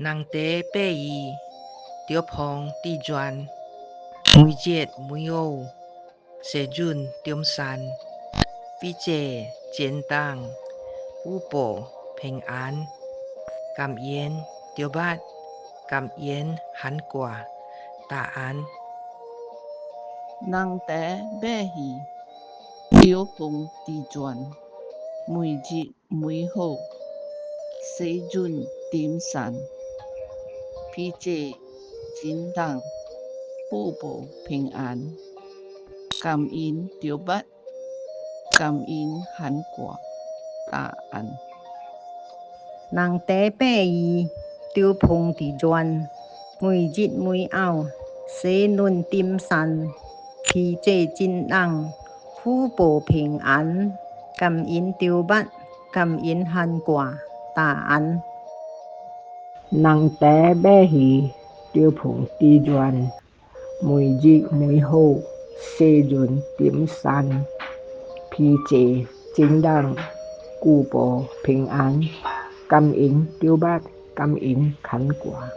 人地八义，着碰地转，每节每午，西润中山，比这简单，富保平安，感恩着捌，感恩罕挂，答案。人地马戏，着碰地转，每日每好，西润点山，比这简单，富保平安，感恩着捌，感恩罕挂，答案。人地八义，着碰地转，每日每后，西润点山，披这真人，富保平安，感恩着捌，感恩罕挂，答案。人地马戏，着碰地转，每日每好，西润点山，披这真人，富保平安，感恩着捌，感恩罕挂。